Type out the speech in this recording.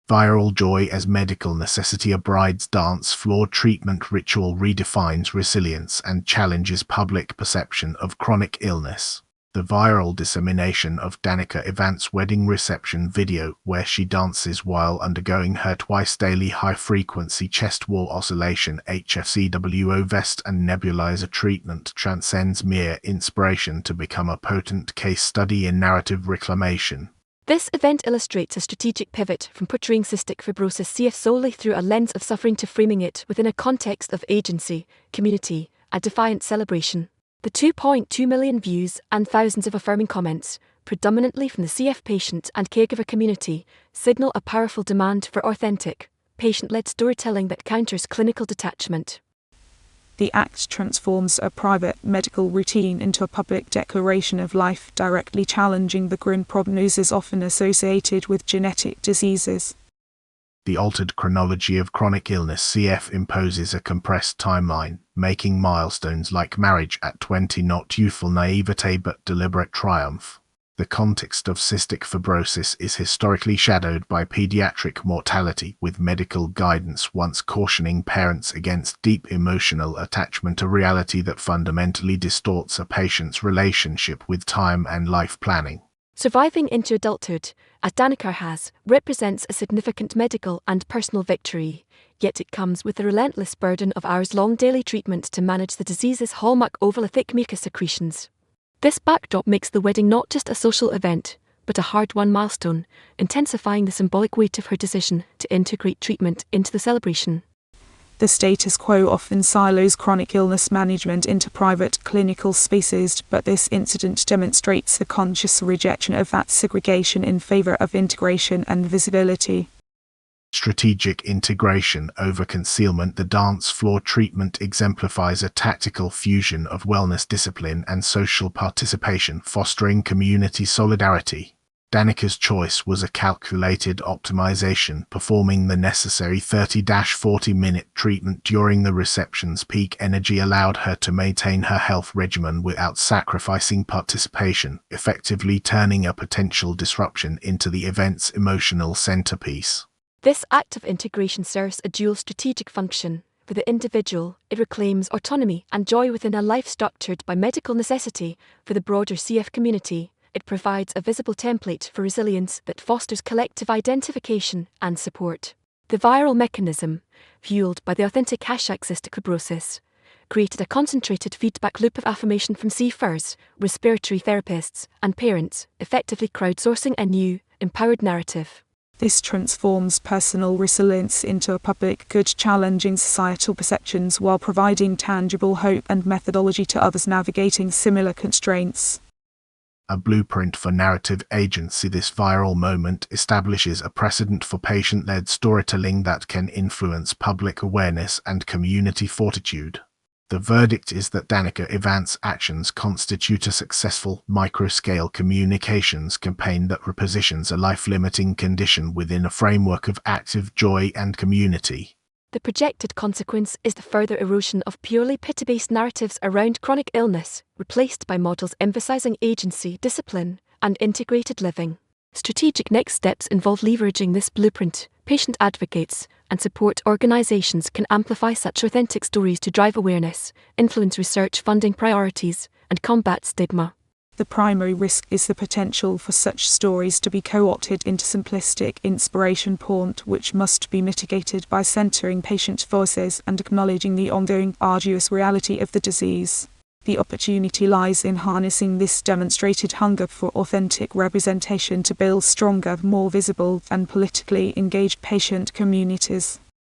Viral joy as medical necessity. A bride's dance floor treatment ritual redefines resilience and challenges public perception of chronic illness. The viral dissemination of Danica Evans' wedding reception video, where she dances while undergoing her twice-daily high-frequency chest wall oscillation HFCWO vest and nebulizer treatment, transcends mere inspiration to become a potent case study in narrative reclamation. This event illustrates a strategic pivot from portraying cystic fibrosis CF solely through a lens of suffering to framing it within a context of agency, community, and defiant celebration. The 2.2 million views and thousands of affirming comments, predominantly from the CF patient and caregiver community, signal a powerful demand for authentic, patient-led storytelling that counters clinical detachment. The act transforms a private medical routine into a public declaration of life, directly challenging the grim prognosis often associated with genetic diseases. The altered chronology of chronic illness. CF imposes a compressed timeline, making milestones like marriage at 20 not youthful naivete but deliberate triumph. The context of cystic fibrosis is historically shadowed by pediatric mortality, with medical guidance once cautioning parents against deep emotional attachment, a reality that fundamentally distorts a patient's relationship with time and life planning. Surviving into adulthood, as Danica has, represents a significant medical and personal victory, yet it comes with the relentless burden of hours-long daily treatment to manage the disease's hallmark ovolithic mucus secretions. This backdrop makes the wedding not just a social event, but a hard-won milestone, intensifying the symbolic weight of her decision to integrate treatment into the celebration. The status quo often silos chronic illness management into private clinical spaces, but this incident demonstrates a conscious rejection of that segregation in favor of integration and visibility. Strategic integration over concealment. The dance floor treatment exemplifies a tactical fusion of wellness discipline and social participation, fostering community solidarity. Danica's choice was a calculated optimization, performing the necessary 30-40-minute treatment during the reception's peak energy allowed her to maintain her health regimen without sacrificing participation, effectively turning a potential disruption into the event's emotional centerpiece. This act of integration serves a dual strategic function. For the individual, it reclaims autonomy and joy within a life structured by medical necessity. For the broader CF community, it provides a visible template for resilience that fosters collective identification and support. The viral mechanism, fueled by the authentic #cystic fibrosis, created a concentrated feedback loop of affirmation from CFers, respiratory therapists, and parents, effectively crowdsourcing a new, empowered narrative. This transforms personal resilience into a public good, challenging societal perceptions while providing tangible hope and methodology to others navigating similar constraints. A blueprint for narrative agency. This viral moment establishes a precedent for patient-led storytelling that can influence public awareness and community fortitude. The verdict is that Danica Evans' actions constitute a successful, micro-scale communications campaign that repositions a life-limiting condition within a framework of active joy and community. The projected consequence is the further erosion of purely pity-based narratives around chronic illness, replaced by models emphasizing agency, discipline, and integrated living. Strategic next steps involve leveraging this blueprint. Patient advocates and support organizations can amplify such authentic stories to drive awareness, influence research funding priorities, and combat stigma. The primary risk is the potential for such stories to be co-opted into simplistic inspiration porn, which must be mitigated by centering patient voices and acknowledging the ongoing arduous reality of the disease. The opportunity lies in harnessing this demonstrated hunger for authentic representation to build stronger, more visible, and politically engaged patient communities.